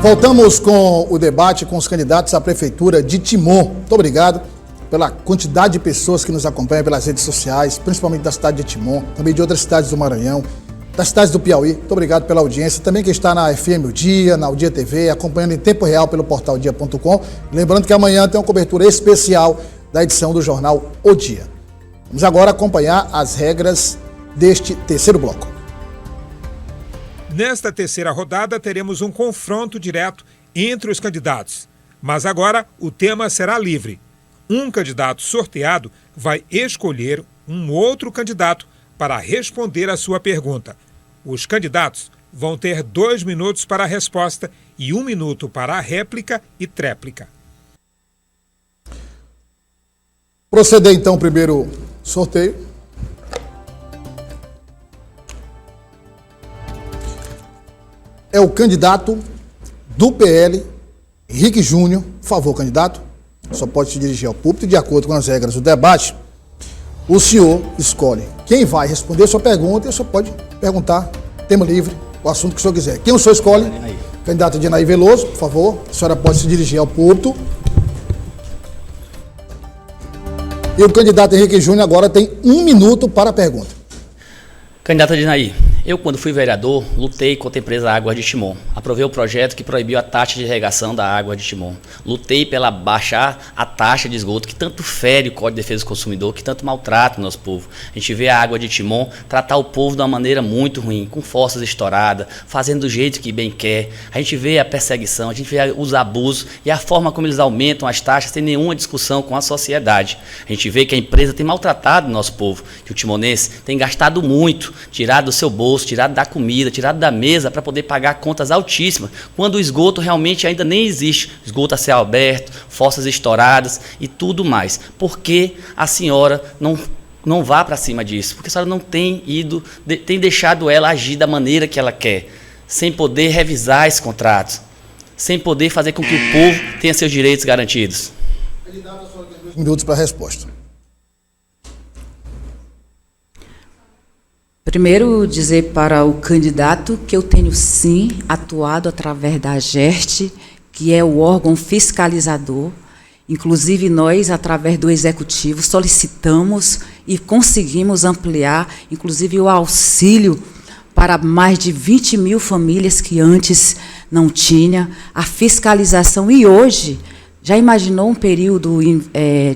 Voltamos com o debate com os candidatos à Prefeitura de Timon. Muito obrigado pela quantidade de pessoas que nos acompanham pelas redes sociais, principalmente da cidade de Timon, também de outras cidades do Maranhão, das cidades do Piauí. Muito obrigado pela audiência. Também quem está na FM O Dia, na O Dia TV, acompanhando em tempo real pelo portal dia.com. Lembrando que amanhã tem uma cobertura especial da edição do jornal O Dia. Vamos agora acompanhar as regras deste terceiro bloco. Nesta terceira rodada, teremos um confronto direto entre os candidatos. Mas agora, o tema será livre. Um candidato sorteado vai escolher um outro candidato para responder a sua pergunta. Os candidatos vão ter 2 minutos para a resposta e 1 minuto para a réplica e tréplica. Proceder então o primeiro sorteio. É o candidato do PL, Henrique Júnior. Por favor, candidato, só pode se dirigir ao público. De acordo com as regras do debate, o senhor escolhe quem vai responder a sua pergunta e o senhor pode perguntar, tema livre, o assunto que o senhor quiser. Quem o senhor escolhe? Candidato Dinaí Veloso, por favor, a senhora pode se dirigir ao público. E o candidato Henrique Júnior agora tem 1 minuto para a pergunta. Candidato Dinaí, eu, quando fui vereador, lutei contra a empresa Águas de Timon. Aprovei o projeto que proibiu a taxa de irrigação da água de Timon. Lutei pela baixar a taxa de esgoto, que tanto fere o Código de Defesa do Consumidor, que tanto maltrata o nosso povo. A gente vê a água de Timon tratar o povo de uma maneira muito ruim, com fossas estouradas, fazendo do jeito que bem quer. A gente vê a perseguição, a gente vê os abusos e a forma como eles aumentam as taxas sem nenhuma discussão com a sociedade. A gente vê que a empresa tem maltratado o nosso povo, que o timonense tem gastado muito, tirado do seu bolso, tirado da comida, tirado da mesa para poder pagar contas altíssimas, quando o esgoto realmente ainda nem existe. Esgoto a céu aberto, fossas estouradas e tudo mais. Por que a senhora não vá para cima disso? Porque a senhora não tem tem deixado ela agir da maneira que ela quer, sem poder revisar esses contratos, sem poder fazer com que o povo tenha seus direitos garantidos. Candidato, a senhora tem 2 minutos para a resposta. Primeiro, dizer para o candidato que eu tenho, sim, atuado através da AGERT, que é o órgão fiscalizador. Inclusive, nós, através do Executivo, solicitamos e conseguimos ampliar, inclusive, o auxílio para mais de 20 mil famílias que antes não tinha, a fiscalização. E hoje, já imaginou um período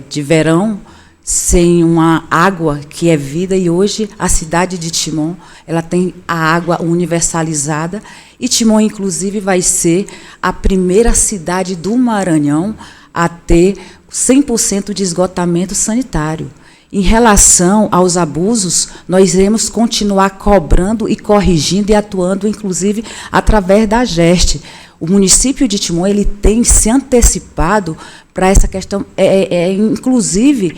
de verão sem uma água que é vida, e hoje a cidade de Timon ela tem a água universalizada, e Timon, inclusive, vai ser a primeira cidade do Maranhão a ter 100% de esgotamento sanitário. Em relação aos abusos, nós iremos continuar cobrando e corrigindo e atuando, inclusive, através da GEST. O município de Timon ele tem se antecipado para essa questão, inclusive,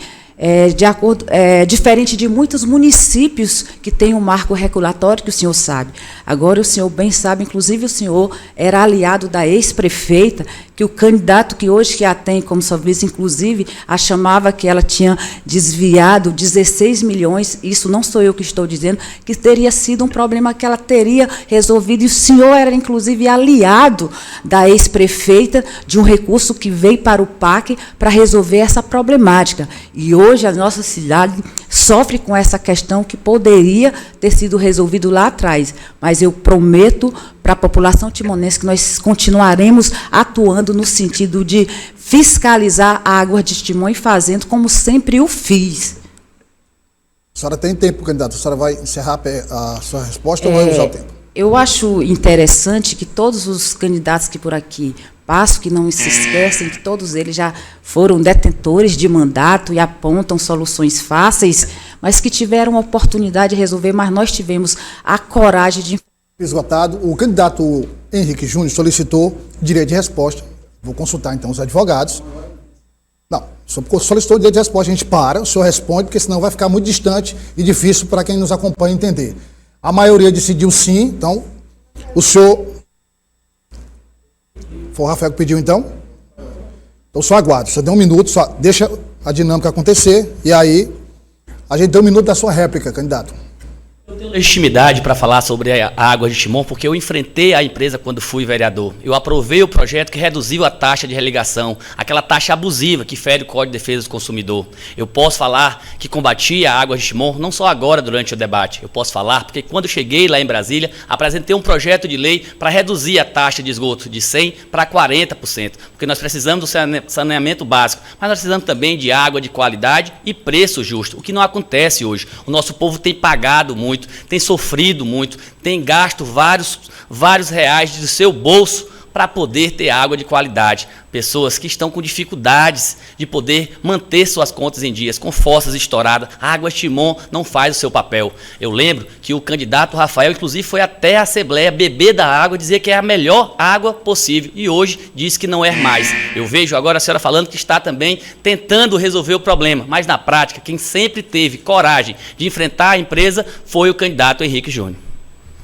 diferente de muitos municípios que têm um marco regulatório, que o senhor sabe. Agora, o senhor bem sabe, inclusive, o senhor era aliado da ex-prefeita, que o candidato que hoje que a tem como sua vice, inclusive, a chamava que ela tinha desviado 16 milhões, isso não sou eu que estou dizendo, que teria sido um problema que ela teria resolvido, e o senhor era, inclusive, aliado da ex-prefeita de um recurso que veio para o PAC para resolver essa problemática. E hoje a nossa cidade sofre com essa questão que poderia ter sido resolvido lá atrás, mas eu prometo para a população timonense que nós continuaremos atuando no sentido de fiscalizar a água de Timon e fazendo como sempre o fiz. A senhora tem tempo, candidato? A senhora vai encerrar a sua resposta ou vai usar o tempo? Eu acho interessante que todos os candidatos que por aqui passam, que não se esquecem que todos eles já foram detentores de mandato e apontam soluções fáceis, mas que tiveram a oportunidade de resolver, mas nós tivemos a coragem de... Esgotado, o candidato Henrique Júnior solicitou direito de resposta. Vou consultar, então, os advogados. Não, solicitou direito de resposta, a gente para, o senhor responde, porque senão vai ficar muito distante e difícil para quem nos acompanha entender. A maioria decidiu sim, então, o senhor... Foi o Rafael que pediu, então? Então, só aguardo, só dê 1 minuto, só deixa a dinâmica acontecer, e aí a gente dá 1 minuto da sua réplica, candidato. Eu Legitimidade para falar sobre a Águas de Timon, porque eu enfrentei a empresa quando fui vereador. Eu aprovei o projeto que reduziu a taxa de religação, aquela taxa abusiva que fere o Código de Defesa do Consumidor. Eu posso falar que combati a Águas de Timon, não só agora durante o debate. Eu posso falar porque quando cheguei lá em Brasília, apresentei um projeto de lei para reduzir a taxa de esgoto de 100% para 40%, porque nós precisamos do saneamento básico, mas nós precisamos também de água de qualidade e preço justo, o que não acontece hoje. O nosso povo tem pagado muito, tem sofrido muito, tem gasto vários reais do seu bolso para poder ter água de qualidade. Pessoas que estão com dificuldades de poder manter suas contas em dias, com fossas estouradas. A Águas Timon não faz o seu papel. Eu lembro que o candidato Rafael, inclusive, foi até a Assembleia beber da água, dizer que é a melhor água possível, e hoje diz que não é mais. Eu vejo agora a senhora falando que está também tentando resolver o problema, mas na prática, quem sempre teve coragem de enfrentar a empresa foi o candidato Henrique Júnior.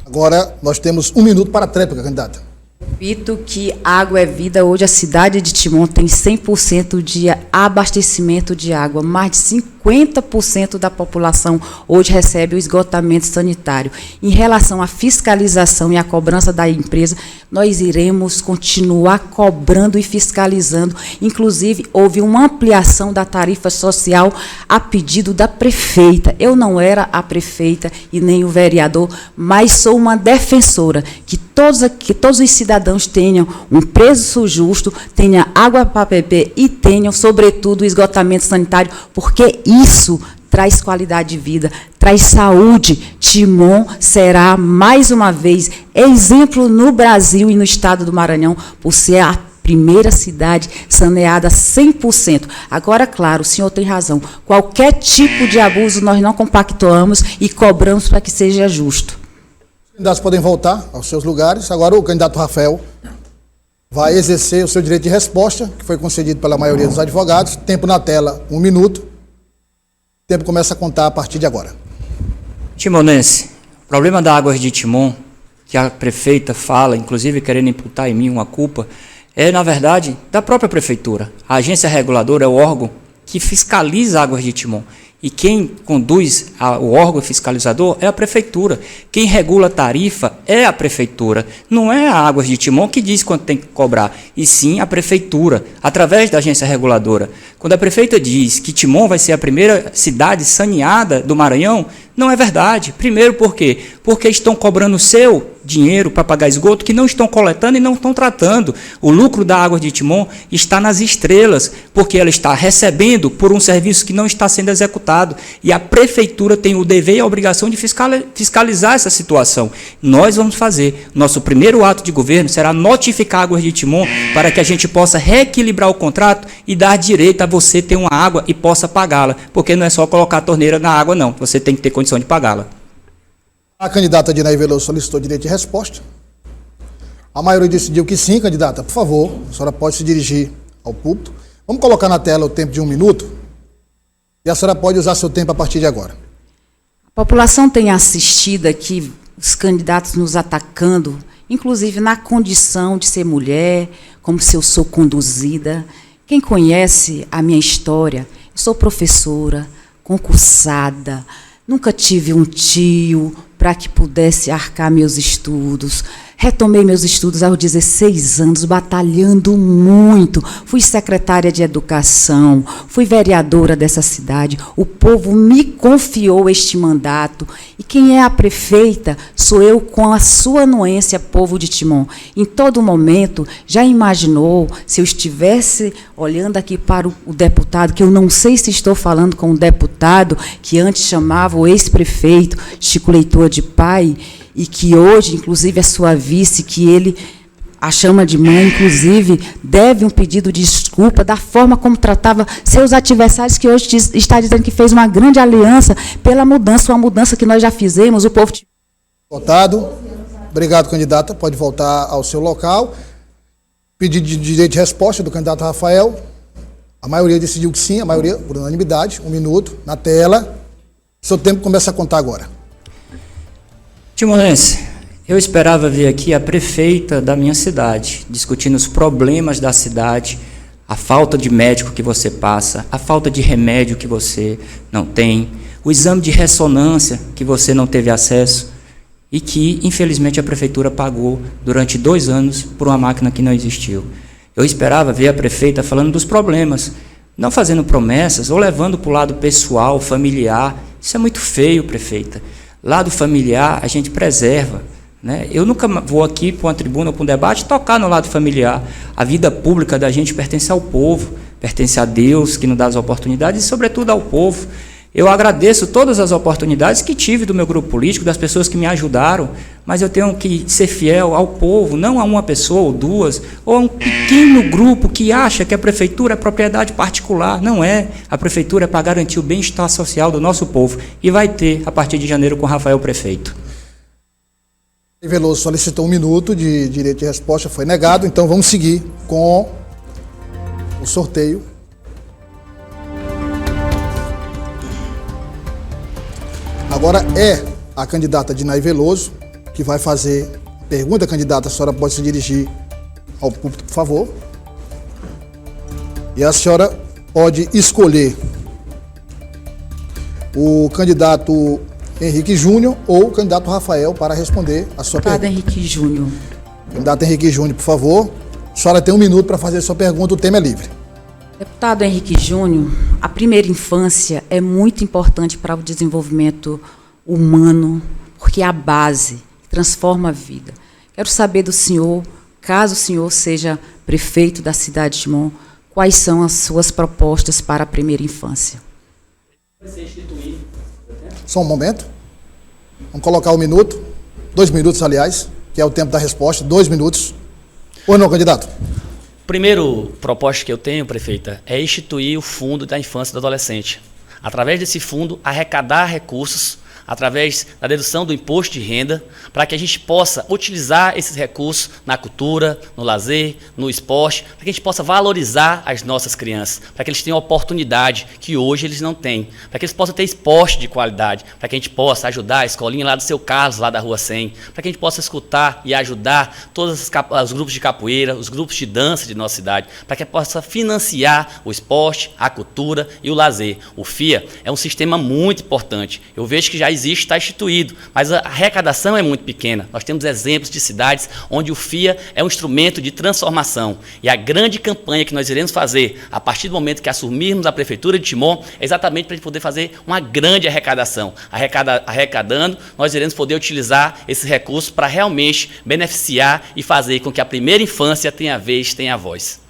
Agora nós temos 1 minuto para a tréplica, candidata. Repito que água é vida. Hoje a cidade de Timon tem 100% de abastecimento de água. Mais de 50% da população hoje recebe o esgotamento sanitário. Em relação à fiscalização e à cobrança da empresa, nós iremos continuar cobrando e fiscalizando. Inclusive, houve uma ampliação da tarifa social a pedido da prefeita. Eu não era a prefeita e nem o vereador, mas sou uma defensora que todos os cidadãos tenham um preço justo, tenham água para beber e tenham, sobretudo, o esgotamento sanitário, porque isso traz qualidade de vida, traz saúde. Timon será, mais uma vez, exemplo no Brasil e no estado do Maranhão, por ser a primeira cidade saneada 100%. Agora, claro, o senhor tem razão. Qualquer tipo de abuso nós não compactuamos e cobramos para que seja justo. Os candidatos podem voltar aos seus lugares. Agora o candidato Rafael vai exercer o seu direito de resposta, que foi concedido pela maioria dos advogados. Tempo na tela, 1 minuto. O tempo começa a contar a partir de agora. Timonense, o problema da Águas de Timon, que a prefeita fala, inclusive querendo imputar em mim uma culpa, é, na verdade, da própria prefeitura. A agência reguladora é o órgão que fiscaliza Águas de Timon. E quem conduz o órgão fiscalizador é a prefeitura. Quem regula a tarifa é a prefeitura. Não é a Águas de Timon que diz quanto tem que cobrar, e sim a prefeitura, através da agência reguladora. Quando a prefeita diz que Timon vai ser a primeira cidade saneada do Maranhão, não é verdade. Primeiro, por quê? Porque estão cobrando o seu dinheiro para pagar esgoto que não estão coletando e não estão tratando. O lucro da Água de Timon está nas estrelas, porque ela está recebendo por um serviço que não está sendo executado. E a prefeitura tem o dever e a obrigação de fiscalizar essa situação. Nós vamos fazer. Nosso primeiro ato de governo será notificar a Água de Timon para que a gente possa reequilibrar o contrato e dar direito a você ter uma água e possa pagá-la. Porque não é só colocar a torneira na água, não. Você tem que ter condição de pagá-la. A candidata Dinaí Veloso solicitou direito de resposta. A maioria decidiu que sim, candidata. Por favor, a senhora pode se dirigir ao púlpito. Vamos colocar na tela o tempo de 1 minuto. E a senhora pode usar seu tempo a partir de agora. A população tem assistido aqui os candidatos nos atacando, inclusive na condição de ser mulher, como se eu sou conduzida. Quem conhece a minha história, eu sou professora, concursada, nunca tive um tio para que pudesse arcar meus estudos. Retomei meus estudos aos 16 anos, batalhando muito. Fui secretária de Educação, fui vereadora dessa cidade. O povo me confiou este mandato. E quem é a prefeita sou eu, com a sua anuência, povo de Timon. Em todo momento, já imaginou, se eu estivesse olhando aqui para o deputado, que eu não sei se estou falando com o deputado, que antes chamava o ex-prefeito Chico Leitor de pai, e que hoje, inclusive, a sua vice, que ele a chama de mãe, inclusive, deve um pedido de desculpa da forma como tratava seus adversários, que hoje está dizendo que fez uma grande aliança pela mudança, uma mudança que nós já fizemos, o povo... Votado. Obrigado, candidata. Pode voltar ao seu local. Pedido de direito de resposta do candidato Rafael. A maioria decidiu que sim, a maioria, por unanimidade. 1 minuto na tela. Seu tempo começa a contar agora. Timonense, eu esperava ver aqui a prefeita da minha cidade, discutindo os problemas da cidade, a falta de médico que você passa, a falta de remédio que você não tem, o exame de ressonância que você não teve acesso e que, infelizmente, a prefeitura pagou durante 2 anos por uma máquina que não existiu. Eu esperava ver a prefeita falando dos problemas, não fazendo promessas ou levando para o lado pessoal, familiar. Isso é muito feio, prefeita. Lado familiar a gente preserva, né? Eu nunca vou aqui para uma tribuna ou para um debate tocar no lado familiar. A vida pública da gente pertence ao povo, pertence a Deus, que nos dá as oportunidades, e, sobretudo, ao povo. Eu agradeço todas as oportunidades que tive do meu grupo político, das pessoas que me ajudaram, mas eu tenho que ser fiel ao povo, não a uma pessoa ou 2, ou a um pequeno grupo que acha que a prefeitura é propriedade particular. Não é. A prefeitura é para garantir o bem-estar social do nosso povo, e vai ter a partir de janeiro com Rafael prefeito. Veloso solicitou 1 minuto de direito de resposta, foi negado, então vamos seguir com o sorteio. Agora é a candidata Dinaí Veloso que vai fazer a pergunta. Candidata, a senhora pode se dirigir ao público, por favor. E a senhora pode escolher o candidato Henrique Júnior ou o candidato Rafael para responder a sua pergunta. Henrique Júnior. Candidato Henrique Júnior, por favor. A senhora tem 1 minuto para fazer a sua pergunta, o tema é livre. Deputado Henrique Júnior, a primeira infância é muito importante para o desenvolvimento humano, porque é a base que transforma a vida. Quero saber do senhor, caso o senhor seja prefeito da cidade de Timon, quais são as suas propostas para a primeira infância? Só um momento. Vamos colocar 1 minuto, 2 minutos, aliás, que é o tempo da resposta, 2 minutos. Ou não, candidato? Primeiro proposta que eu tenho, prefeita, é instituir o Fundo da Infância e do Adolescente. Através desse fundo, arrecadar recursos através da dedução do imposto de renda, para que a gente possa utilizar esses recursos na cultura, no lazer, no esporte, para que a gente possa valorizar as nossas crianças, para que eles tenham oportunidade que hoje eles não têm, para que eles possam ter esporte de qualidade, para que a gente possa ajudar a escolinha lá do Seu Carlos, lá da Rua 100, para que a gente possa escutar e ajudar todos os grupos de capoeira, os grupos de dança de nossa cidade, para que possa financiar o esporte, a cultura e o lazer. O FIA é um sistema muito importante. Eu vejo que já existe, está instituído, mas a arrecadação é muito pequena. Nós temos exemplos de cidades onde o FIA é um instrumento de transformação. E a grande campanha que nós iremos fazer a partir do momento que assumirmos a Prefeitura de Timon é exatamente para a gente poder fazer uma grande arrecadação. Arrecadando, nós iremos poder utilizar esses recursos para realmente beneficiar e fazer com que a primeira infância tenha vez, tenha voz.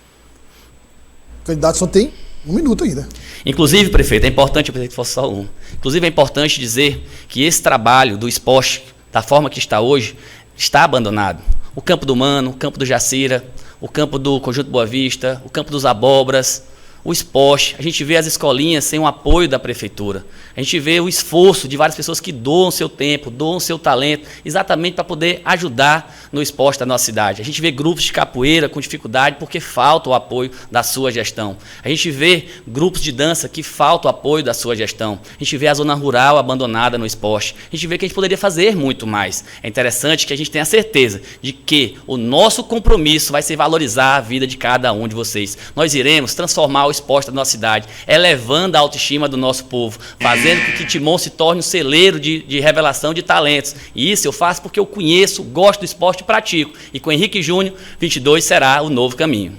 O candidato só tem 1 minuto ainda. Inclusive, prefeito, é importante, eu pensei que fosse só 1. Inclusive, é importante dizer que esse trabalho do esporte, da forma que está hoje, está abandonado. O campo do Mano, o campo do Jacira, o campo do Conjunto Boa Vista, o campo dos Abóboras, o esporte, a gente vê as escolinhas sem o apoio da prefeitura. A gente vê o esforço de várias pessoas que doam seu tempo, doam seu talento, exatamente para poder ajudar no esporte da nossa cidade. A gente vê grupos de capoeira com dificuldade porque falta o apoio da sua gestão. A gente vê grupos de dança que falta o apoio da sua gestão. A gente vê a zona rural abandonada no esporte. A gente vê que a gente poderia fazer muito mais. É interessante que a gente tenha certeza de que o nosso compromisso vai ser valorizar a vida de cada um de vocês. Nós iremos transformar o esporte da nossa cidade, elevando a autoestima do nosso povo, fazendo com que Timon se torne um celeiro de revelação de talentos. E isso eu faço porque eu conheço, gosto do esporte e pratico. E com Henrique Júnior, 22 será o novo caminho.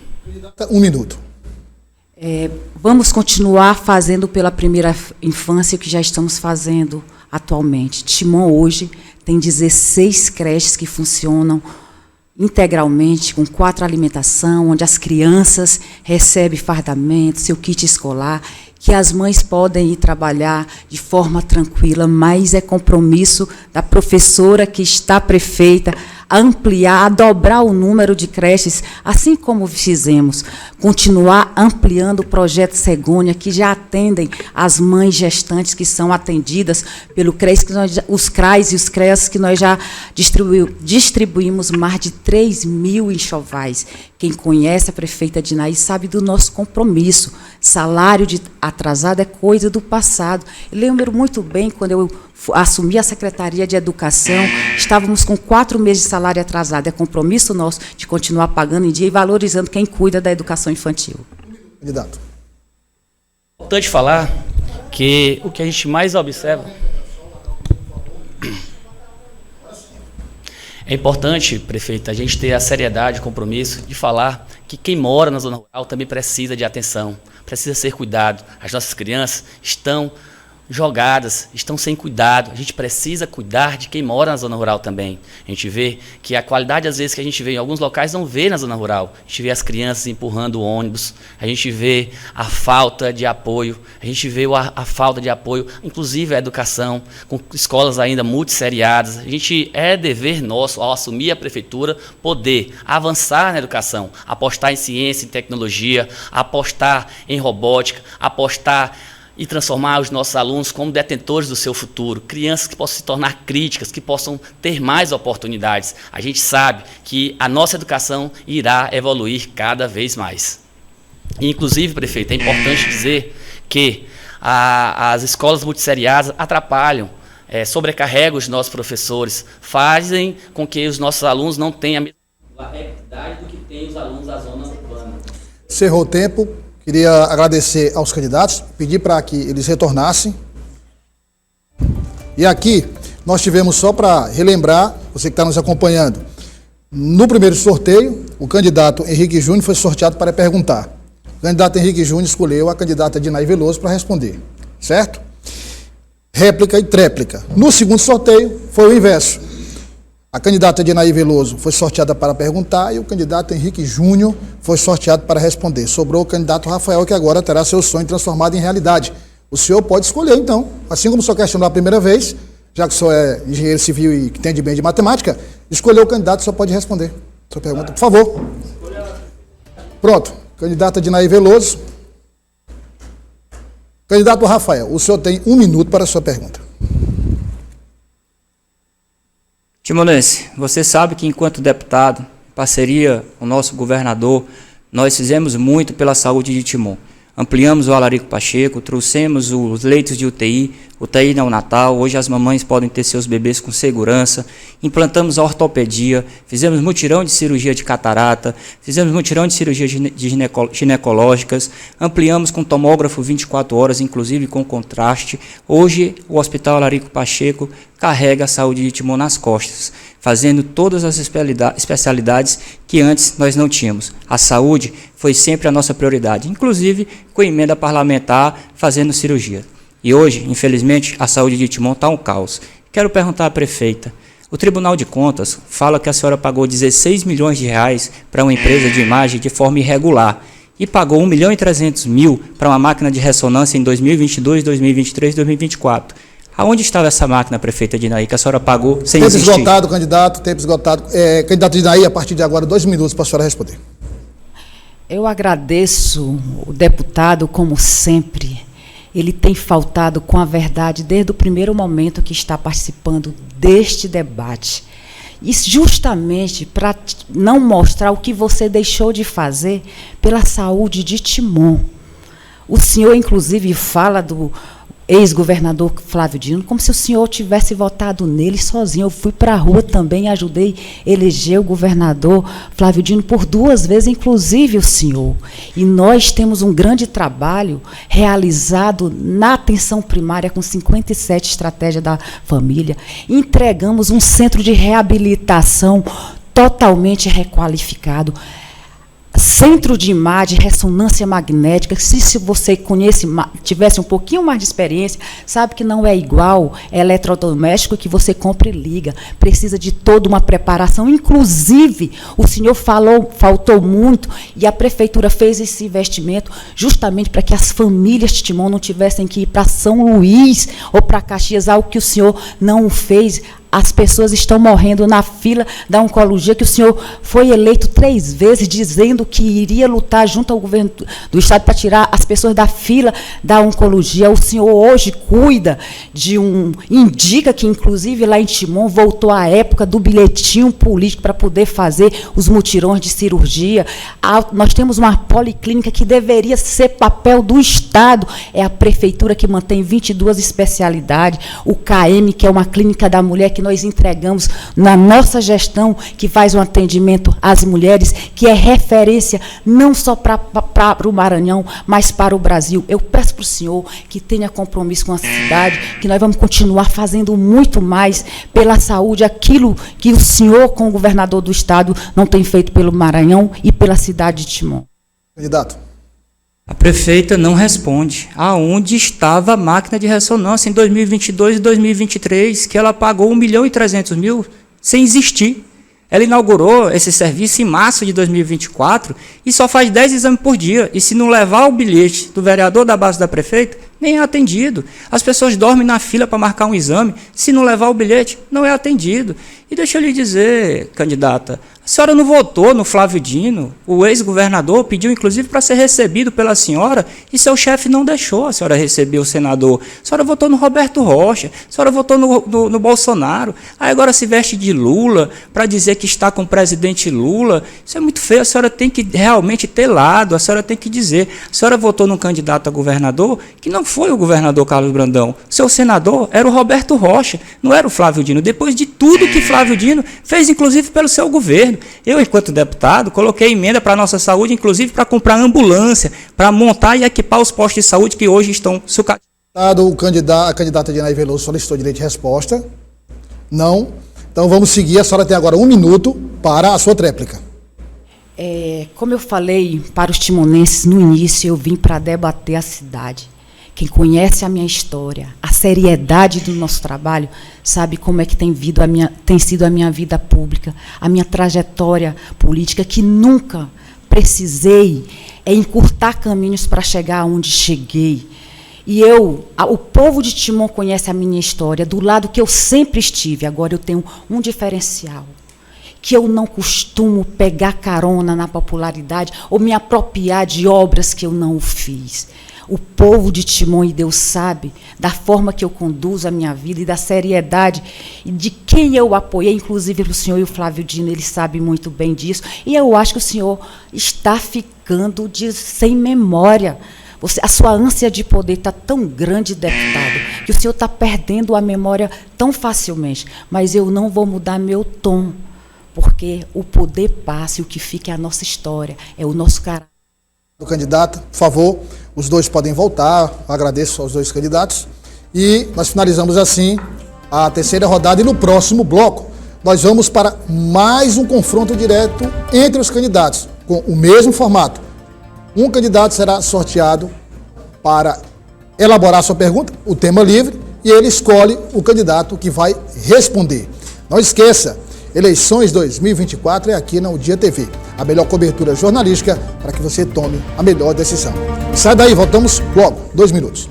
1 minuto. Vamos continuar fazendo pela primeira infância o que já estamos fazendo atualmente. Timon hoje tem 16 creches que funcionam integralmente, com 4 alimentação, onde as crianças recebem fardamento, seu kit escolar, que as mães podem ir trabalhar de forma tranquila, mas é compromisso da professora que está prefeita a ampliar, a dobrar o número de creches, assim como fizemos, continuar ampliando o projeto Cegonha, que já atendem as mães gestantes que são atendidas pelo CRES, os CRAs e os CREAS, que nós já distribuímos mais de 3.000 enxovais. Quem conhece a prefeita Dinaí sabe do nosso compromisso. Salário atrasado é coisa do passado. Eu lembro muito bem, quando eu assumi a Secretaria de Educação, estávamos com 4 meses de salário atrasado. É compromisso nosso de continuar pagando em dia e valorizando quem cuida da educação infantil. Candidato. É importante falar que o que a gente mais observa... É importante, prefeito, a gente ter a seriedade, o compromisso de falar que quem mora na zona rural também precisa de atenção, precisa ser cuidado. As nossas crianças estão jogadas, estão sem cuidado. A gente precisa cuidar de quem mora na zona rural também. A gente vê que a qualidade, às vezes, que a gente vê em alguns locais, não vê na zona rural. A gente vê as crianças empurrando o ônibus, a gente vê a falta de apoio, a gente vê a falta de apoio, inclusive a educação, com escolas ainda multisseriadas. A gente é dever nosso, ao assumir a prefeitura, poder avançar na educação, apostar em ciência e tecnologia, apostar em robótica, apostar e transformar os nossos alunos como detentores do seu futuro, crianças que possam se tornar críticas, que possam ter mais oportunidades. A gente sabe que a nossa educação irá evoluir cada vez mais. E, inclusive, prefeito, é importante dizer que as escolas multisseriadas atrapalham, sobrecarregam os nossos professores, fazem com que os nossos alunos não tenham a mesma equidade do que tem os alunos da zona urbana. Encerrou o tempo. Queria agradecer aos candidatos, pedir para que eles retornassem. E aqui nós tivemos, só para relembrar, você que está nos acompanhando, no primeiro sorteio, o candidato Henrique Júnior foi sorteado para perguntar. O candidato Henrique Júnior escolheu a candidata Dinaí Veloso para responder, certo? Réplica e tréplica. No segundo sorteio, foi o inverso. A candidata Dinaí Veloso foi sorteada para perguntar e o candidato Henrique Júnior foi sorteado para responder. Sobrou o candidato Rafael, que agora terá seu sonho transformado em realidade. O senhor pode escolher, então. Assim como o senhor questionou a primeira vez, já que o senhor é engenheiro civil e que entende bem de matemática, escolheu o candidato, o senhor pode responder. Sua pergunta, por favor. Pronto. Candidata Dinaí Veloso. Candidato Rafael, o senhor tem 1 minuto para a sua pergunta. Timonense, você sabe que enquanto deputado, em parceria com o nosso governador, nós fizemos muito pela saúde de Timon. Ampliamos o Alarico Pacheco, trouxemos os leitos de UTI neonatal, hoje as mamães podem ter seus bebês com segurança, implantamos a ortopedia, fizemos mutirão de cirurgia de catarata, fizemos mutirão de cirurgia ginecológicas, ampliamos com tomógrafo 24 horas, inclusive com contraste. Hoje o Hospital Alarico Pacheco carrega a saúde de Timon nas costas, fazendo todas as especialidades que antes nós não tínhamos. A saúde foi sempre a nossa prioridade, inclusive com emenda parlamentar fazendo cirurgia. E hoje, infelizmente, a saúde de Timon está um caos. Quero perguntar à prefeita, o Tribunal de Contas fala que a senhora pagou 16 milhões de reais para uma empresa de imagem de forma irregular e pagou 1.300.000 para uma máquina de ressonância em 2022, 2023 e 2024. Aonde estava essa máquina, prefeita Dinaí, que a senhora pagou sem existir? Tempo esgotado, candidato, tempo esgotado. Candidato Dinaí, a partir de agora, 2 minutos para a senhora responder. Eu agradeço o deputado, como sempre. Ele tem faltado com a verdade desde o primeiro momento que está participando deste debate. E justamente para não mostrar o que você deixou de fazer pela saúde de Timon. O senhor, inclusive, fala do ex-governador Flávio Dino, como se o senhor tivesse votado nele sozinho. Eu fui para a rua também, ajudei a eleger o governador Flávio Dino por 2 vezes, inclusive o senhor. E nós temos um grande trabalho realizado na atenção primária com 57 estratégias da família. Entregamos um centro de reabilitação totalmente requalificado. Centro de imagem, ressonância magnética, se você conhece, tivesse um pouquinho mais de experiência, sabe que não é igual eletrodoméstico que você compra e liga. Precisa de toda uma preparação. Inclusive, o senhor faltou muito, e a prefeitura fez esse investimento justamente para que as famílias de Timon não tivessem que ir para São Luís ou para Caxias, algo que o senhor não fez. As pessoas estão morrendo na fila da oncologia, que o senhor foi eleito 3 vezes, dizendo que iria lutar junto ao governo do Estado para tirar as pessoas da fila da oncologia. O senhor hoje cuida de indica que, inclusive, lá em Timon, voltou a época do bilhetinho político para poder fazer os mutirões de cirurgia. Nós temos uma policlínica que deveria ser papel do Estado. É a prefeitura que mantém 22 especialidades. O KM, que é uma clínica da mulher, que nós entregamos na nossa gestão, que faz um atendimento às mulheres, que é referência não só para o Maranhão, mas para o Brasil. Eu peço para o senhor que tenha compromisso com a cidade, que nós vamos continuar fazendo muito mais pela saúde, aquilo que o senhor, como governador do estado, não tem feito pelo Maranhão e pela cidade de Timon. Candidato. A prefeita não responde aonde estava a máquina de ressonância em 2022 e 2023, que ela pagou 1.300.000 sem existir. Ela inaugurou esse serviço em março de 2024 e só faz 10 exames por dia. E se não levar o bilhete do vereador da base da prefeita, nem é atendido. As pessoas dormem na fila para marcar um exame. Se não levar o bilhete, não é atendido. E deixa eu lhe dizer, candidata, a senhora não votou no Flávio Dino. O ex-governador pediu, inclusive, para ser recebido pela senhora e seu chefe não deixou a senhora receber o senador. A senhora votou no Roberto Rocha, a senhora votou no Bolsonaro. Aí agora se veste de Lula para dizer que está com o presidente Lula. Isso é muito feio. A senhora tem que realmente ter lado, a senhora tem que dizer. A senhora votou num candidato a governador que não foi o governador Carlos Brandão. Seu senador era o Roberto Rocha, não era o Flávio Dino. Depois de tudo que Flávio Dino fez, inclusive, pelo seu governo. Eu, enquanto deputado, coloquei emenda para a nossa saúde, inclusive para comprar ambulância, para montar e equipar os postos de saúde que hoje estão sucateados. A candidata Dinaí Veloso solicitou direito de resposta. Não. Então vamos seguir. A senhora tem agora 1 minuto para a sua tréplica. Como eu falei para os timonenses no início, eu vim para debater a cidade. Quem conhece a minha história, a seriedade do nosso trabalho, sabe como é que tem sido a minha vida pública, a minha trajetória política, que nunca precisei encurtar caminhos para chegar onde cheguei. E o povo de Timon conhece a minha história, do lado que eu sempre estive. Agora eu tenho um diferencial, que eu não costumo pegar carona na popularidade ou me apropriar de obras que eu não fiz. O povo de Timon e Deus sabe da forma que eu conduzo a minha vida e da seriedade e de quem eu apoiei, inclusive o senhor e o Flávio Dino, ele sabe muito bem disso. E eu acho que o senhor está ficando sem memória. A sua ânsia de poder está tão grande, deputado, que o senhor está perdendo a memória tão facilmente. Mas eu não vou mudar meu tom, porque o poder passa e o que fica é a nossa história, é o nosso caráter. Do candidato, por favor, os dois podem voltar. Agradeço aos dois candidatos. E nós finalizamos assim a terceira rodada. E no próximo bloco, nós vamos para mais um confronto direto entre os candidatos, com o mesmo formato. Um candidato será sorteado para elaborar sua pergunta, o tema livre, e ele escolhe o candidato que vai responder. Não esqueça, eleições 2024 é aqui na Dia TV. A melhor cobertura jornalística para que você tome a melhor decisão. Sai daí, voltamos logo, 2 minutos.